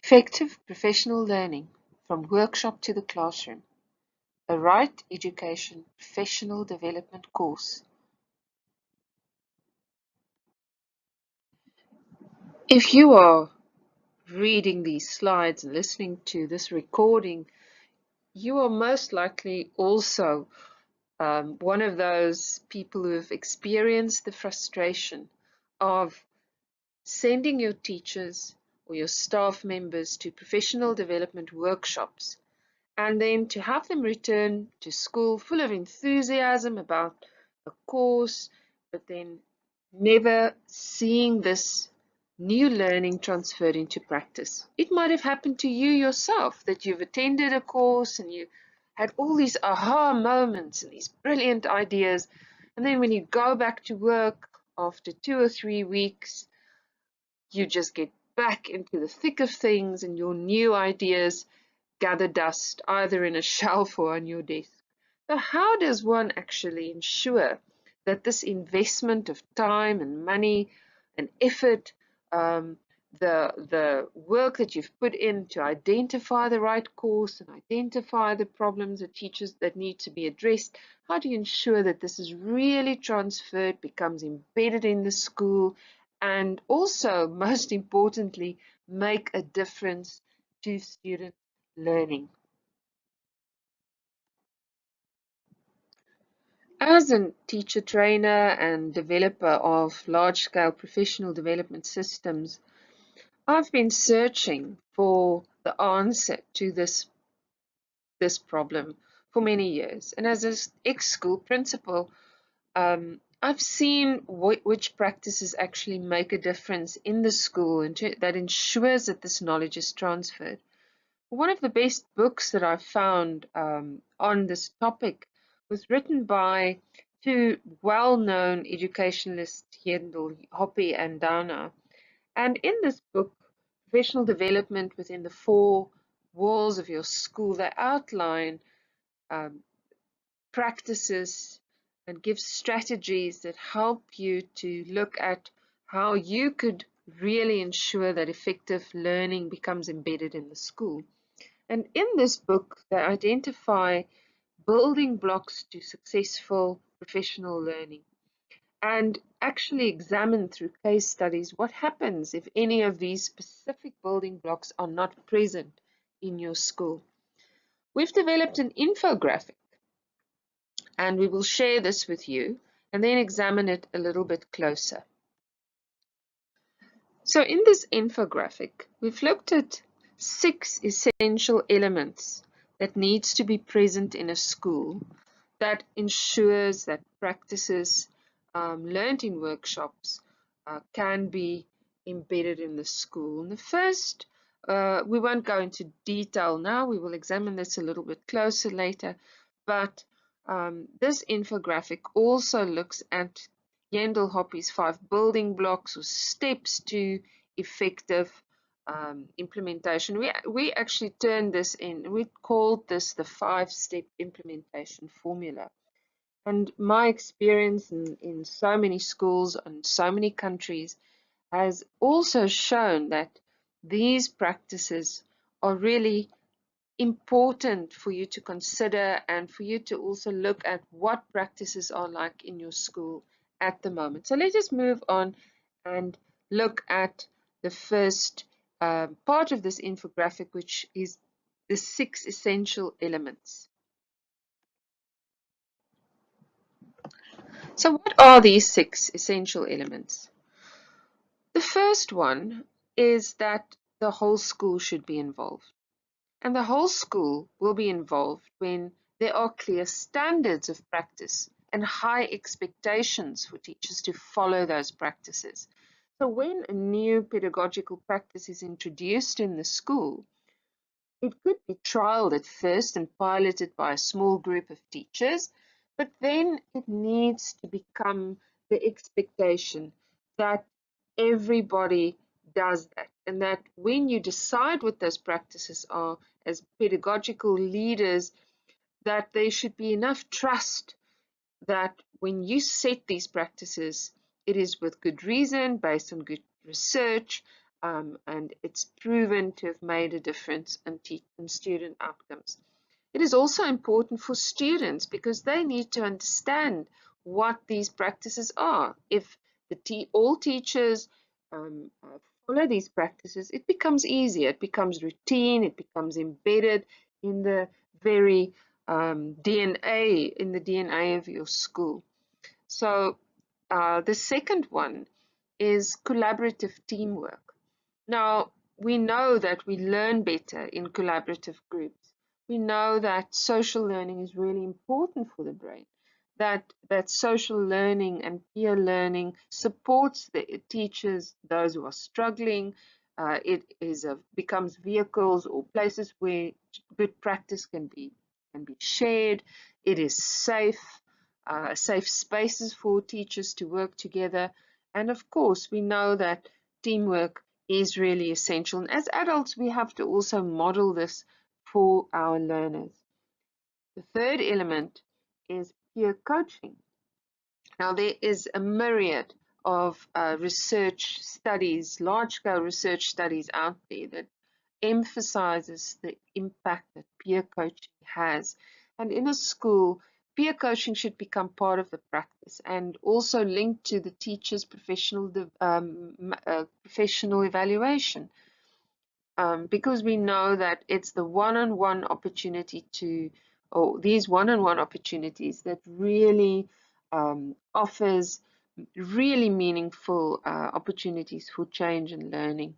Effective professional learning from workshop to the classroom, a Right Education professional development course. If you are reading these slides and listening to this recording, you are most likely also one of those people who have experienced the frustration of sending your teachers or your staff members to professional development workshops and then to have them return to school full of enthusiasm about a course, but then never seeing this new learning transferred into practice. It might have happened to you yourself that you've attended a course and you had all these aha moments and these brilliant ideas, and then when you go back to work after 2 or 3 weeks, you just get back into the thick of things and your new ideas gather dust either in a shelf or on your desk. So how does one actually ensure that this investment of time and money and effort, the work that you've put in to identify the right course and identify the problems that teachers that need to be addressed, how do you ensure that this is really transferred, becomes embedded in the school, and also, most importantly, make a difference to students learning? As a teacher trainer and developer of large-scale professional development systems, I've been searching for the answer to this problem for many years. And as an ex-school principal, I've seen which practices actually make a difference in the school and that ensures that this knowledge is transferred. One of the best books that I've found on this topic was written by two well-known educationalists, Yendel Hoppe and Downer. And in this book, Professional Development Within the Four Walls of Your School, they outline um, practices and give strategies that help you to look at how you could really ensure that effective learning becomes embedded in the school. And in this book, they identify building blocks to successful professional learning and actually examine through case studies what happens if any of these specific building blocks are not present in your school. We've developed an infographic and we will share this with you and then examine it a little bit closer. So in this infographic, we've looked at 6 essential elements that needs to be present in a school that ensures that practices learned in workshops can be embedded in the school. And the first, we won't go into detail now, we will examine this a little bit closer later, but this infographic also looks at Yendel Hoppe's 5 building blocks or steps to effective implementation. We actually turned this in, we called this the 5-step implementation formula. And my experience in so many schools and so many countries has also shown that these practices are really important for you to consider and for you to also look at what practices are like in your school at the moment. So let us move on and look at the first part of this infographic, which is the 6 essential elements. So what are these 6 essential elements? The first one is that the whole school should be involved. And the whole school will be involved when there are clear standards of practice and high expectations for teachers to follow those practices. So when a new pedagogical practice is introduced in the school, it could be trialed at first and piloted by a small group of teachers, but then it needs to become the expectation that everybody does that, and that when you decide what those practices are as pedagogical leaders, that there should be enough trust that when you set these practices, it is with good reason, based on good research, and it's proven to have made a difference in student outcomes. It is also important for students because they need to understand what these practices are. If all teachers follow these practices, it becomes easier, it becomes routine, it becomes embedded in the very DNA of your school. So the second one is collaborative teamwork. Now, we know that we learn better in collaborative groups. We know that social learning is really important for the brain, that social learning and peer learning supports the teachers, those who are struggling. Becomes vehicles or places where good practice can be shared. It is safe spaces for teachers to work together. And of course, we know that teamwork is really essential. And as adults, we have to also model this for our learners. The third element is peer coaching. Now, there is a myriad of research studies, large-scale research studies out there that emphasizes the impact that peer coaching has. And in a school, peer coaching should become part of the practice and also linked to the teacher's professional evaluation. Because we know that it's the one-on-one opportunity or these one-on-one opportunities that really offers really meaningful opportunities for change and learning.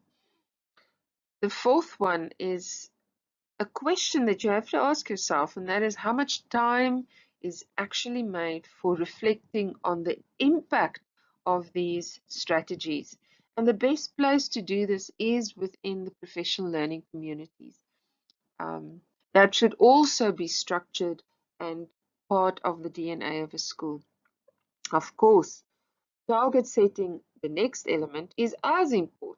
The fourth one is a question that you have to ask yourself, and that is how much time is actually made for reflecting on the impact of these strategies. And the best place to do this is within the professional learning communities. That should also be structured and part of the DNA of a school. Of course, target setting, the next element, is as important.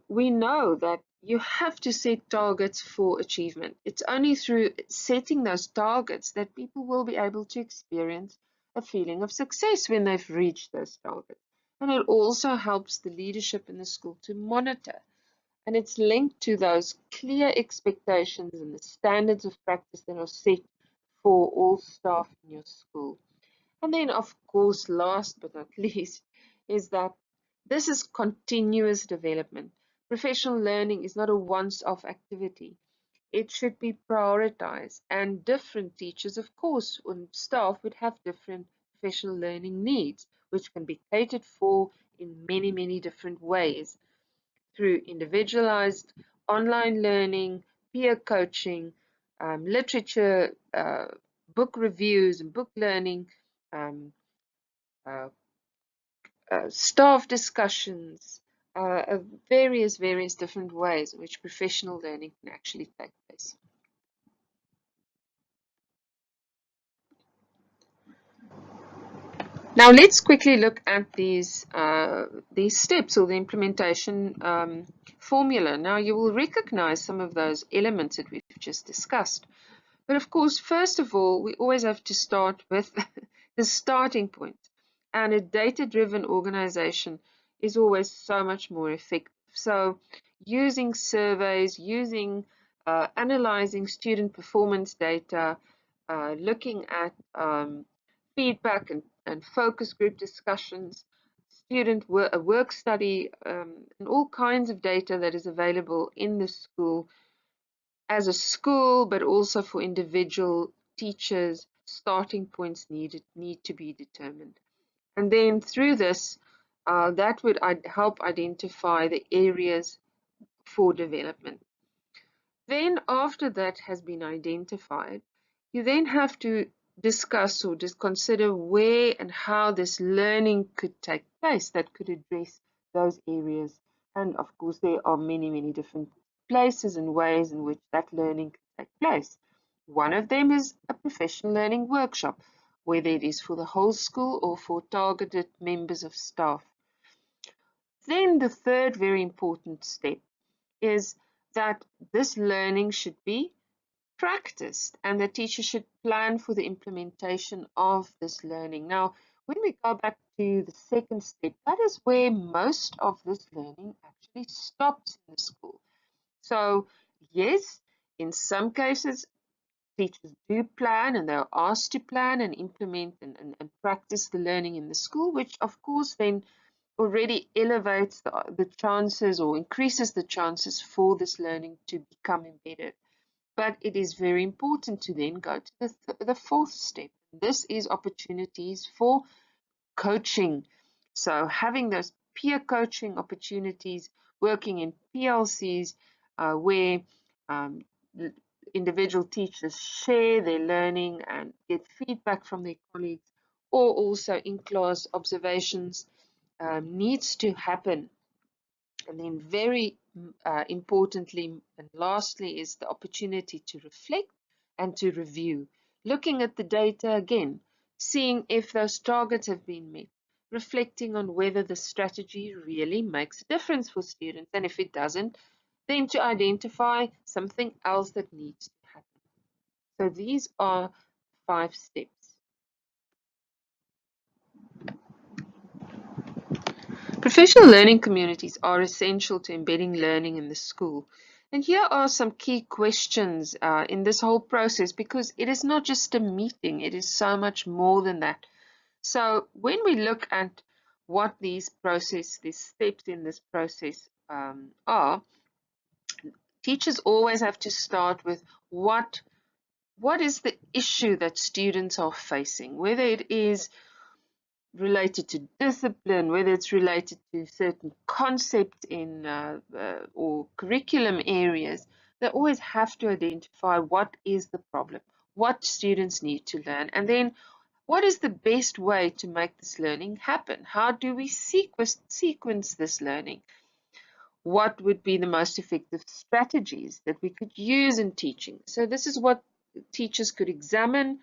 We know that you have to set targets for achievement. It's only through setting those targets that people will be able to experience a feeling of success when they've reached those targets. And it also helps the leadership in the school to monitor. And it's linked to those clear expectations and the standards of practice that are set for all staff in your school. And then, of course, last but not least, is that this is continuous development. Professional learning is not a once-off activity. It should be prioritized, and different teachers, of course, and staff would have different professional learning needs, which can be catered for in many, many different ways through individualized online learning, peer coaching, literature, book reviews and book learning, um, uh, staff discussions, various different ways in which professional learning can actually take place. Now let's quickly look at these steps or the implementation formula. Now you will recognize some of those elements that we've just discussed. But of course, first of all, we always have to start with the starting point. And a data-driven organization is always so much more effective. So using surveys, analyzing student performance data, looking at feedback and focus group discussions, a work study, and all kinds of data that is available in the school as a school, but also for individual teachers, starting points need to be determined. And then through this, that would help identify the areas for development. Then after that has been identified, you then have to discuss or just consider where and how this learning could take place that could address those areas. And of course, there are many, many different places and ways in which that learning can take place. One of them is a professional learning workshop, whether it is for the whole school or for targeted members of staff. Then the third very important step is that this learning should be practiced and the teacher should plan for the implementation of this learning. Now, when we go back to the second step, that is where most of this learning actually stops in the school. So yes, in some cases, teachers do plan and they're asked to plan and implement and practice the learning in the school, which of course then already elevates the chances or increases the chances for this learning to become embedded. But it is very important to then go to the fourth step. This is opportunities for coaching. So having those peer coaching opportunities, working in PLCs where um, individual teachers share their learning and get feedback from their colleagues, or also in-class observations needs to happen. And then very importantly and lastly is the opportunity to reflect and to review. Looking at the data again, seeing if those targets have been met, reflecting on whether the strategy really makes a difference for students, and if it doesn't, then to identify something else that needs to happen. So these are 5 steps. Professional learning communities are essential to embedding learning in the school. And here are some key questions in this whole process, because it is not just a meeting, it is so much more than that. So when we look at what these steps in this process are, teachers always have to start with what is the issue that students are facing, whether it is related to discipline, whether it's related to certain concepts in or curriculum areas. They always have to identify what is the problem, what students need to learn, and then what is the best way to make this learning happen? How do we sequence this learning? What would be the most effective strategies that we could use in teaching? So this is what teachers could examine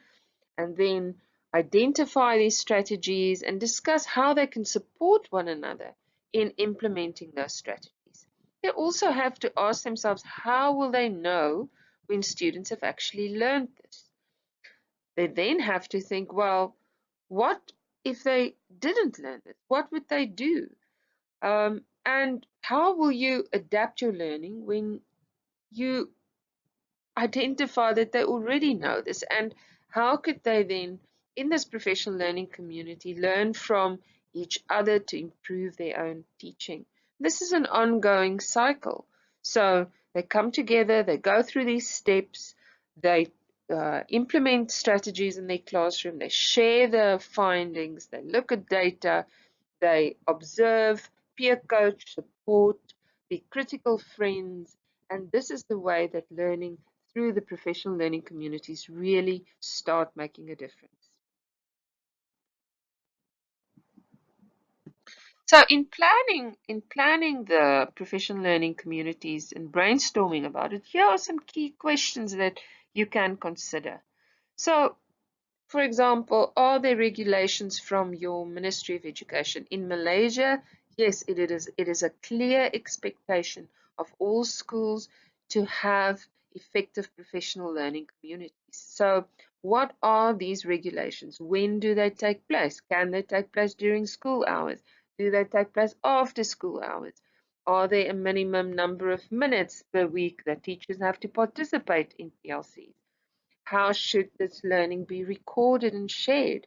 and then identify these strategies and discuss how they can support one another in implementing those strategies. They also have to ask themselves, how will they know when students have actually learned this? They then have to think, well, what if they didn't learn it? What would they do? And how will you adapt your learning when you identify that they already know this? And how could they then, in this professional learning community, learn from each other to improve their own teaching? This is an ongoing cycle. So they come together, they go through these steps, they implement strategies in their classroom, they share the findings, they look at data, they observe, peer coach, support, be critical friends, and this is the way that learning through the professional learning communities really start making a difference. So in planning the professional learning communities and brainstorming about it, here are some key questions that you can consider. So for example, are there regulations from your Ministry of Education? In Malaysia, yes, it is a clear expectation of all schools to have effective professional learning communities. So what are these regulations? When do they take place? Can they take place during school hours? Do they take place after school hours? Are there a minimum number of minutes per week that teachers have to participate in PLCs? How should this learning be recorded and shared?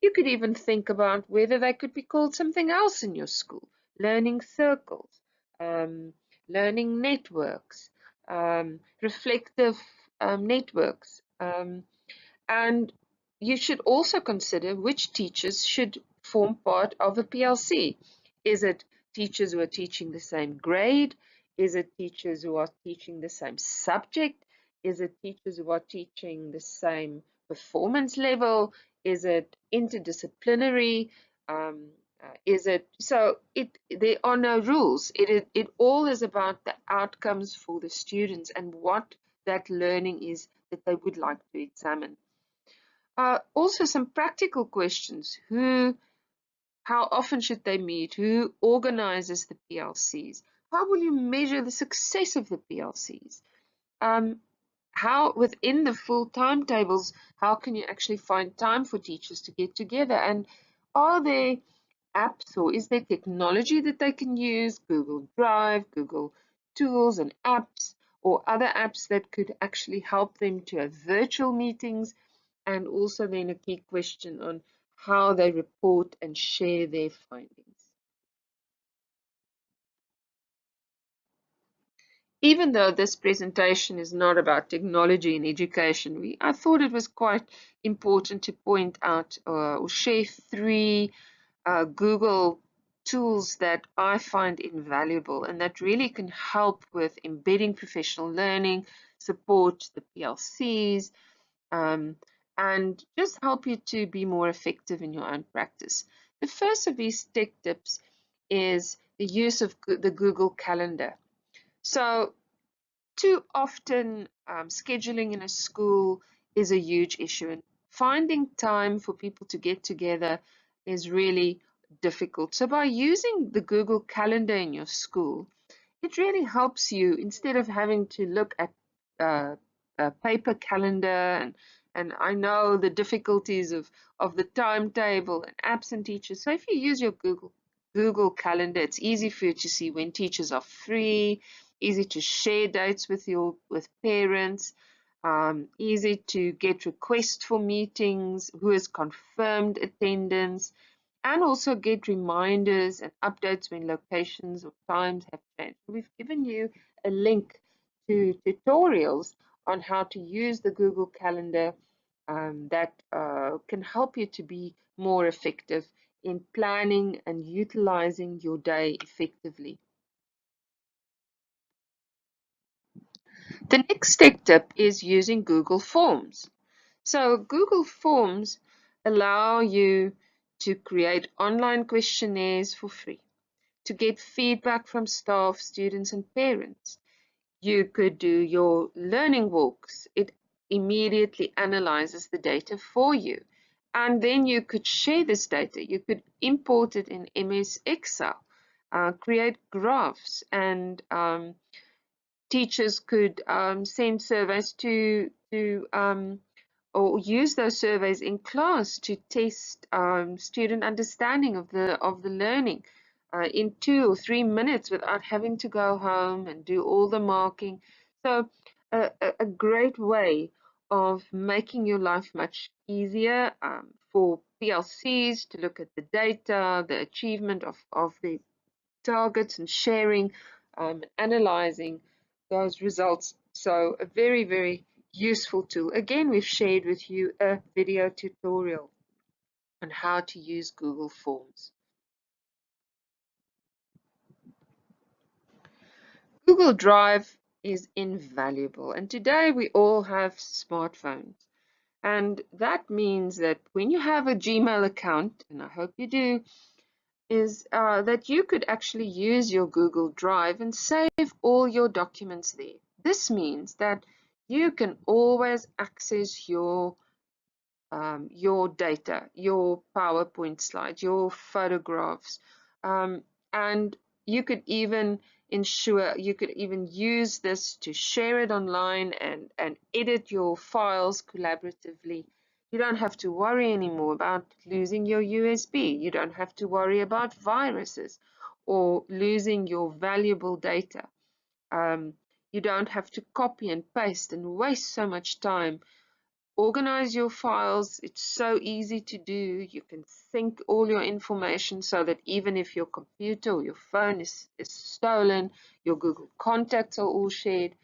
You could even think about whether they could be called something else in your school. Learning circles, um, learning networks, reflective networks. And you should also consider which teachers should form part of a PLC. Is it teachers who are teaching the same grade? Is it teachers who are teaching the same subject? Is it teachers who are teaching the same performance level? Is it interdisciplinary? Is it so? There are no rules. It all is about the outcomes for the students and what that learning is that they would like to examine. Also, some practical questions. How often should they meet? Who organizes the PLCs? How will you measure the success of the PLCs? How within the full timetables, how can you actually find time for teachers to get together? And are there apps, or is there technology that they can use, Google Drive, Google Tools and apps, or other apps that could actually help them to have virtual meetings, and also then a key question on how they report and share their findings. Even though this presentation is not about technology in education, I thought it was quite important to point out or share three Google tools that I find invaluable and that really can help with embedding professional learning, support the PLCs, um, and just help you to be more effective in your own practice. The first of these tech tips is the use of the Google Calendar. So too often, scheduling in a school is a huge issue, and finding time for people to get together is really difficult. So by using the Google Calendar in your school, it really helps you instead of having to look at uh, a paper calendar, and I know the difficulties of the timetable and absent teachers. So if you use your Google Calendar, it's easy for you to see when teachers are free, easy to share dates with parents, easy to get requests for meetings, who has confirmed attendance, and also get reminders and updates when locations or times have changed. We've given you a link to tutorials on how to use the Google Calendar that can help you to be more effective in planning and utilizing your day effectively. The next tip is using Google Forms. So Google Forms allow you to create online questionnaires for free, to get feedback from staff, students, and parents. You could do your learning walks. It immediately analyzes the data for you. And then you could share this data. You could import it in MS Excel, create graphs, and teachers could send surveys or use those surveys in class to test student understanding of the learning in 2 or 3 minutes without having to go home and do all the marking. So a great way of making your life much easier for PLCs to look at the data, the achievement of the targets, and sharing, analyzing those results. So a very, very useful tool. Again, we've shared with you a video tutorial on how to use Google Forms. Google Drive is invaluable, and today we all have smartphones. And that means that when you have a Gmail account, and I hope you do, is that you could actually use your Google Drive and save all your documents there. This means that you can always access your data, your PowerPoint slides, your photographs, and you could even use this to share it online and edit your files collaboratively. You don't have to worry anymore about losing your USB. You don't have to worry about viruses or losing your valuable data. You don't have to copy and paste and waste so much time. Organize your files. It's so easy to do. You can sync all your information so that even if your computer or your phone is stolen, your Google contacts are all shared.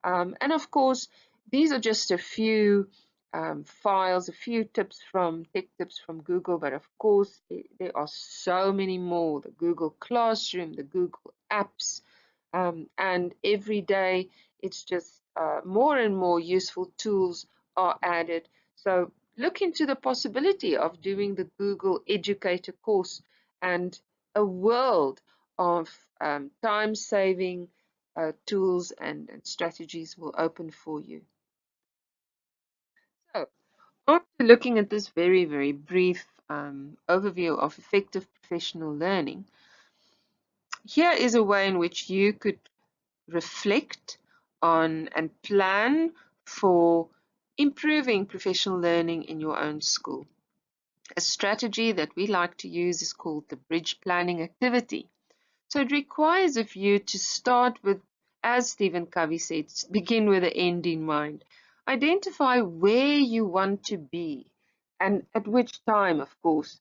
And of course, these are just a few files, a few tips from tech tips from Google, but of course, there are so many more. The Google Classroom, the Google Apps, and every day it's just more and more useful tools are added. So look into the possibility of doing the Google Educator course, and a world of time-saving tools and strategies will open for you. So after looking at this very, very brief overview of effective professional learning, here is a way in which you could reflect on and plan for improving professional learning in your own school. A strategy that we like to use is called the bridge planning activity. So it requires of you to start with, as Stephen Covey said, begin with the end in mind. Identify where you want to be and at which time, of course.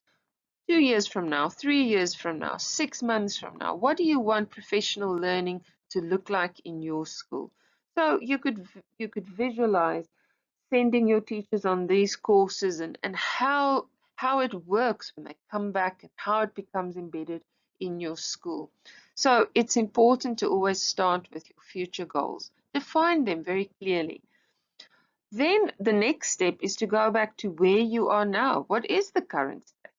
2 years from now, 3 years from now, 6 months from now, what do you want professional learning to look like in your school? So you could visualize sending your teachers on these courses and how it works when they come back and how it becomes embedded in your school. So it's important to always start with your future goals. Define them very clearly. Then the next step is to go back to where you are now. What is the current state?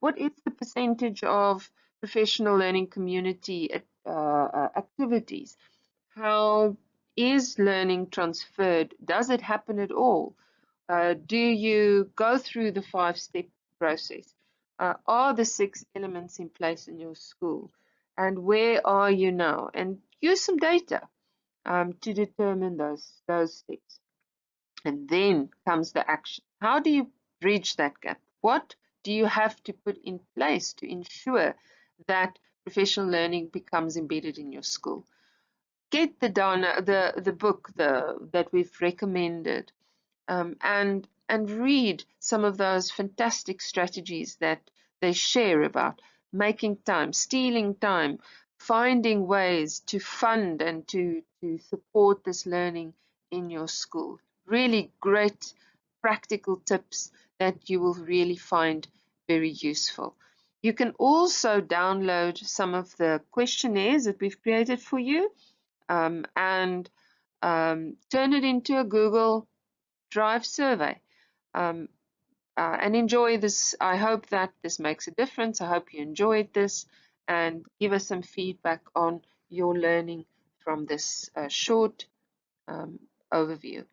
What is the percentage of professional learning community activities? How is learning transferred? Does it happen at all? Do you go through the 5-step process? Are the 6 elements in place in your school? And where are you now? And use some data to determine those steps. And then comes the action. How do you bridge that gap? What do you have to put in place to ensure that professional learning becomes embedded in your school? Get the book that we've recommended, and read some of those fantastic strategies that they share about making time, stealing time, finding ways to fund and to support this learning in your school. Really great practical tips that you will really find very useful. You can also download some of the questionnaires that we've created for you, and turn it into a Google Drive survey, um, and enjoy this. I hope that this makes a difference. I hope you enjoyed this, and give us some feedback on your learning from this short overview.